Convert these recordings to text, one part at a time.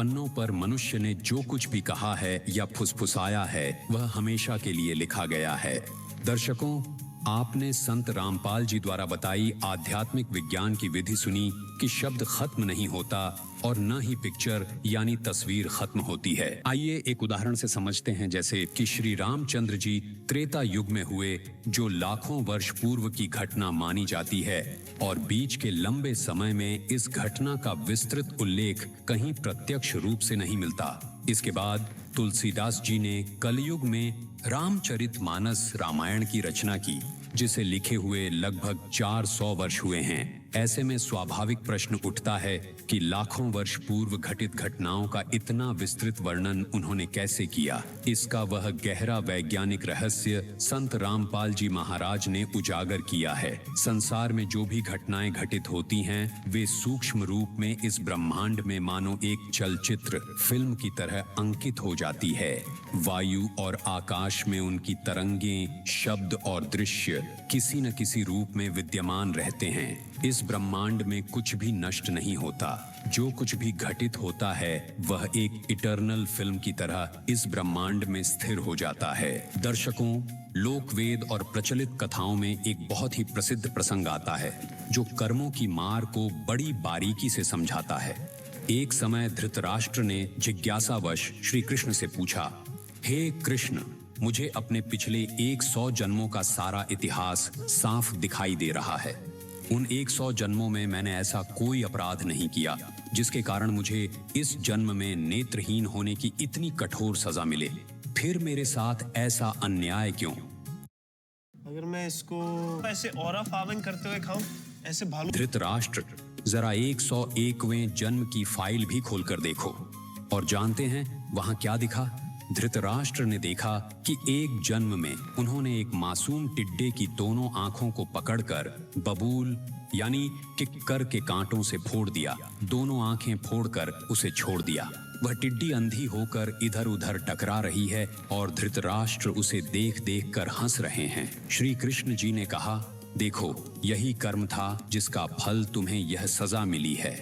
पन्नों पर मनुष्य ने जो कुछ भी कहा है या फुसफुसाया है वह हमेशा के लिए लिखा गया है। दर्शकों, आपने संत रामपाल जी द्वारा बताई आध्यात्मिक विज्ञान की विधि सुनी कि शब्द खत्म नहीं होता और न ही पिक्चर यानी तस्वीर खत्म होती है। आइए एक उदाहरण से समझते हैं, जैसे कि श्री रामचंद्र जी त्रेता युग में हुए, जो लाखों वर्ष पूर्व की घटना मानी जाती है और बीच के लंबे समय में इस घटना का विस्तृत उल्लेख कहीं प्रत्यक्ष रूप से नहीं मिलता। इसके बाद तुलसीदास जी ने कलयुग में रामचरितमानस रामायण की रचना की, जिसे लिखे हुए लगभग 400 वर्ष हुए हैं। ऐसे में स्वाभाविक प्रश्न उठता है कि लाखों वर्ष पूर्व घटित घटनाओं का इतना विस्तृत वर्णन उन्होंने कैसे किया। इसका वह गहरा वैज्ञानिक रहस्य संत रामपाल जी महाराज ने उजागर किया है। संसार में जो भी घटनाएं घटित होती हैं, वे सूक्ष्म रूप में इस ब्रह्मांड में मानो एक चलचित्र फिल्म की तरह अंकित हो जाती है। वायु और आकाश में उनकी तरंगें, शब्द और दृश्य किसी न किसी रूप में विद्यमान रहते हैं। इस ब्रह्मांड में कुछ भी नष्ट नहीं होता। जो कुछ भी घटित होता है वह एक इटर्नल फिल्म की तरह इस ब्रह्मांड में स्थिर हो जाता है। दर्शकों, लोकवेद और प्रचलित कथाओं में एक बहुत ही प्रसिद्ध प्रसंग आता है जो कर्मों की मार को बड़ी बारीकी से समझाता है। एक समय धृतराष्ट्र ने जिज्ञासावश श्री कृष्ण से पूछा, हे कृष्ण, मुझे अपने पिछले 100 जन्मों का सारा इतिहास साफ दिखाई दे रहा है। उन 100 जन्मों में मैंने ऐसा कोई अपराध नहीं किया जिसके कारण मुझे इस जन्म में नेत्रहीन होने की इतनी कठोर सजा मिले। फिर मेरे साथ ऐसा अन्याय क्यों? अगर मैं इसको ऐसे ऑरा फार्मिंग करते हुए खाऊं, ऐसे भालू। धृतराष्ट्र, जरा 101वें जन्म की फाइल भी खोलकर देखो। और जानते हैं वहां क्या दिखा? धृतराष्ट्र ने देखा कि एक जन्म में उन्होंने एक मासूम टिड्डे की दोनों आंखों को पकड़कर बबूल यानी किक्कर के कांटों से फोड़ दिया। दोनों आंखें फोड़कर उसे छोड़ दिया। वह टिड्डी अंधी होकर इधर उधर टकरा रही है और धृतराष्ट्र उसे देख देख कर हंस रहे हैं। श्री कृष्ण जी ने कहा, देखो, यही कर्म था जिसका फल तुम्हें यह सजा मिली है।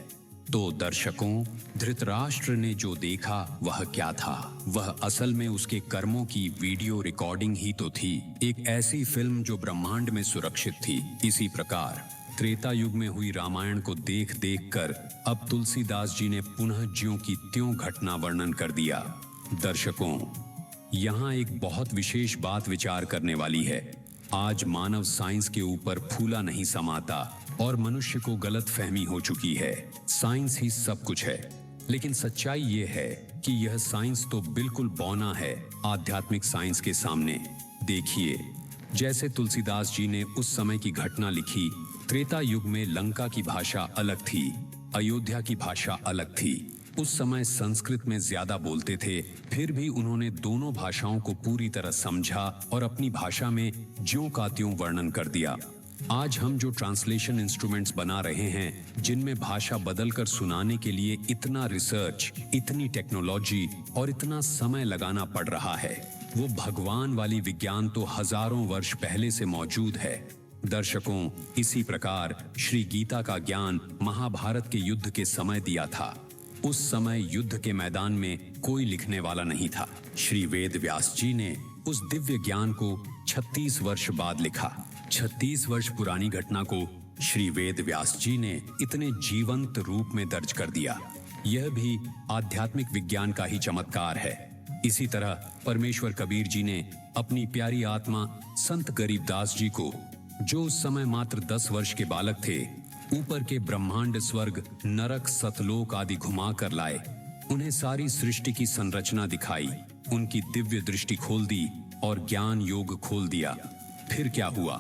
तो दर्शकों, धृतराष्ट्र ने जो देखा वह क्या था? वह असल में उसके कर्मों की वीडियो रिकॉर्डिंग ही तो थी, एक ऐसी फिल्म जो ब्रह्मांड में सुरक्षित थी। इसी प्रकार त्रेता युग में हुई रामायण को देख देख कर अब तुलसीदास जी ने पुनः ज्यों की त्यों घटना वर्णन कर दिया। दर्शकों, यहाँ एक बहुत विशेष बात विचार करने वाली है। आज मानव साइंस के ऊपर फूला नहीं समाता और मनुष्य को गलत फहमी हो चुकी है। साइंस ही सब कुछ है, लेकिन सच्चाई ये है कि यह साइंस तो बिल्कुल बौना है आध्यात्मिक साइंस के सामने। देखिए, जैसे तुलसीदास जी ने उस समय की घटना लिखी, त्रेता युग में लंका की भाषा अलग थी, अयोध्या की भाषा अलग थी। उस समय संस्कृत में ज्यादा बोलते थे, फिर भी उन्होंने दोनों भाषाओं को पूरी तरह समझा और अपनी भाषा में ज्यों का त्यों वर्णन कर दिया। आज हम जो ट्रांसलेशन इंस्ट्रूमेंट्स बना रहे हैं, जिनमें भाषा बदलकर सुनाने के लिए इतना रिसर्च, इतनी टेक्नोलॉजी और इतना समय लगाना पड़ रहा है, वो भगवान वाली विज्ञान तो हजारों वर्ष पहले से मौजूद है। दर्शकों, इसी प्रकार श्री गीता का ज्ञान महाभारत के युद्ध के समय दिया था। उस समय युद्ध के मैदान में कोई लिखने वाला नहीं था। श्री वेद व्यास जी ने उस दिव्य ज्ञान को 36 वर्ष बाद लिखा। 36 वर्ष पुरानी घटना को श्री वेद व्यास जी ने इतने जीवंत रूप में दर्ज कर दिया। यह भी आध्यात्मिक विज्ञान का ही चमत्कार है। इसी तरह परमेश्वर कबीर जी ने अपनी प्यारी आत्मा संत गरीबदास जी को, जो उस समय मात्र 10 वर्ष के बालक थे, ऊपर के ब्रह्मांड, स्वर्ग, नरक, सतलोक आदि घुमा कर लाए। उन्हें सारी सृष्टि की संरचना दिखाई, उनकी दिव्य दृष्टि खोल दी और ज्ञान योग खोल दिया। फिर क्या हुआ?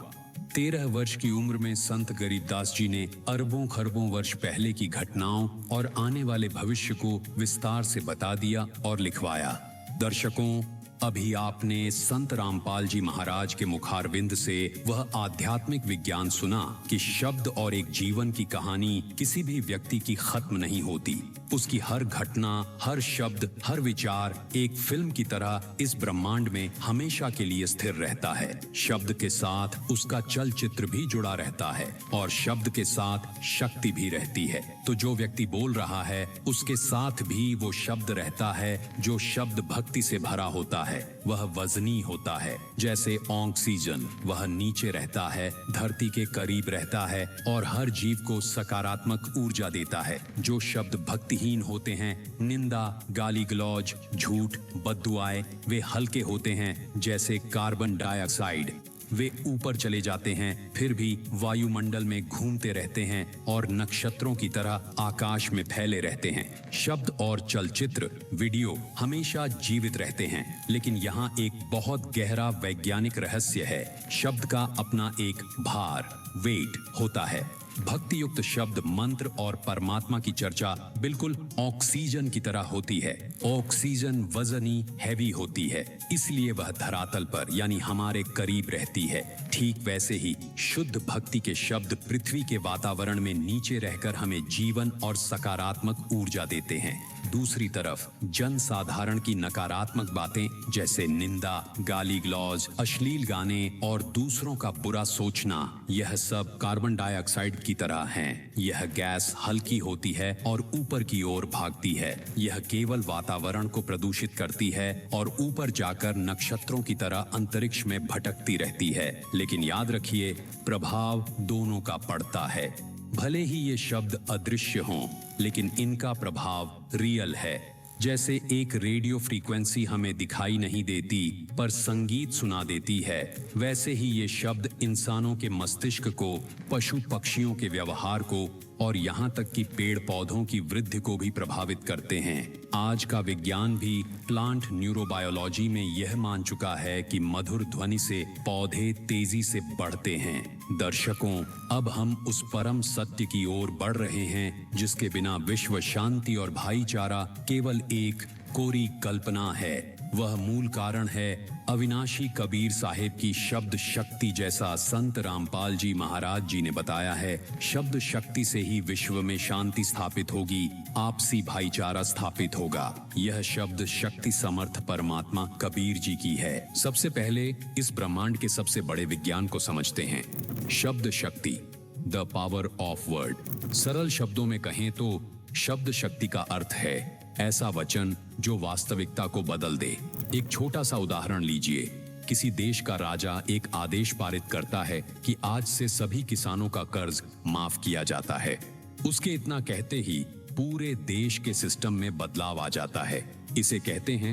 13 वर्ष की उम्र में संत गरीबदास जी ने अरबों खरबों वर्ष पहले की घटनाओं और आने वाले भविष्य को विस्तार से बता दिया और लिखवाया। दर्शकों, अभी आपने संत रामपाल जी महाराज के मुखारविंद से वह आध्यात्मिक विज्ञान सुना कि शब्द और एक जीवन की कहानी किसी भी व्यक्ति की खत्म नहीं होती। उसकी हर घटना, हर शब्द, हर विचार एक फिल्म की तरह इस ब्रह्मांड में हमेशा के लिए स्थिर रहता है। शब्द के साथ उसका चलचित्र भी जुड़ा रहता है और शब्द के साथ शक्ति भी रहती है। तो जो व्यक्ति बोल रहा है उसके साथ भी वो शब्द रहता है। जो शब्द भक्ति से भरा होता है वह वजनी होता है। जैसे ऑक्सीजन, वह नीचे रहता है, धरती के करीब रहता है और हर जीव को सकारात्मक ऊर्जा देता है। जो शब्द भक्तिहीन होते हैं, निंदा, गाली गलौज, झूठ, बद्दुआएं, वे हल्के होते हैं जैसे कार्बन डाइऑक्साइड। वे ऊपर चले जाते हैं, फिर भी वायुमंडल में घूमते रहते हैं और नक्षत्रों की तरह आकाश में फैले रहते हैं। शब्द और चलचित्र, वीडियो हमेशा जीवित रहते हैं, लेकिन यहाँ एक बहुत गहरा वैज्ञानिक रहस्य है। शब्द का अपना एक भार, वेट होता है। भक्ति युक्त शब्द, मंत्र और परमात्मा की चर्चा बिल्कुल ऑक्सीजन की तरह होती है। ऑक्सीजन वजनी, हैवी होती है, इसलिए वह धरातल पर यानी हमारे करीब रहती है। ठीक वैसे ही शुद्ध भक्ति के शब्द पृथ्वी के वातावरण में नीचे रहकर हमें जीवन और सकारात्मक ऊर्जा देते हैं। दूसरी तरफ जन साधारण की नकारात्मक बातें जैसे निंदा, गाली गलौज, अश्लील गाने और दूसरों का बुरा सोचना, यह सब कार्बन डाइऑक्साइड की तरह हैं। यह गैस हल्की होती है और ऊपर की ओर भागती है। यह केवल वातावरण को प्रदूषित करती है और ऊपर जाकर नक्षत्रों की तरह अंतरिक्ष में भटकती रहती है। लेकिन याद रखिए, प्रभाव दोनों का पड़ता है। भले ही ये शब्द अदृश्य हों, लेकिन इनका प्रभाव रियल है। जैसे एक रेडियो फ्रीक्वेंसी हमें दिखाई नहीं देती पर संगीत सुना देती है, वैसे ही ये शब्द इंसानों के मस्तिष्क को, पशु पक्षियों के व्यवहार को और यहाँ तक कि पेड़ पौधों की वृद्धि को भी प्रभावित करते हैं। आज का विज्ञान भी प्लांट न्यूरोबायोलॉजी में यह मान चुका है कि मधुर ध्वनि से पौधे तेजी से बढ़ते हैं। दर्शकों, अब हम उस परम सत्य की ओर बढ़ रहे हैं जिसके बिना विश्व शांति और भाईचारा केवल एक कोरी कल्पना है। वह मूल कारण है अविनाशी कबीर साहिब की शब्द शक्ति, जैसा संत रामपाल जी महाराज जी ने बताया है। शब्द शक्ति से ही विश्व में शांति स्थापित होगी, आपसी भाईचारा स्थापित होगा। यह शब्द शक्ति समर्थ परमात्मा कबीर जी की है। सबसे पहले इस ब्रह्मांड के सबसे बड़े विज्ञान को समझते हैं, शब्द शक्ति, द पावर ऑफ वर्ड। सरल शब्दों में कहें तो शब्द शक्ति का अर्थ है ऐसा वचन जो वास्तविकता को बदल दे। एक छोटा सा उदाहरण लीजिए। किसी देश का राजा एक आदेश पारित करता है कि आज से सभी किसानों का कर्ज माफ किया जाता है। उसके इतना कहते ही पूरे देश के सिस्टम में बदलाव आ जाता है। इसे कहते हैं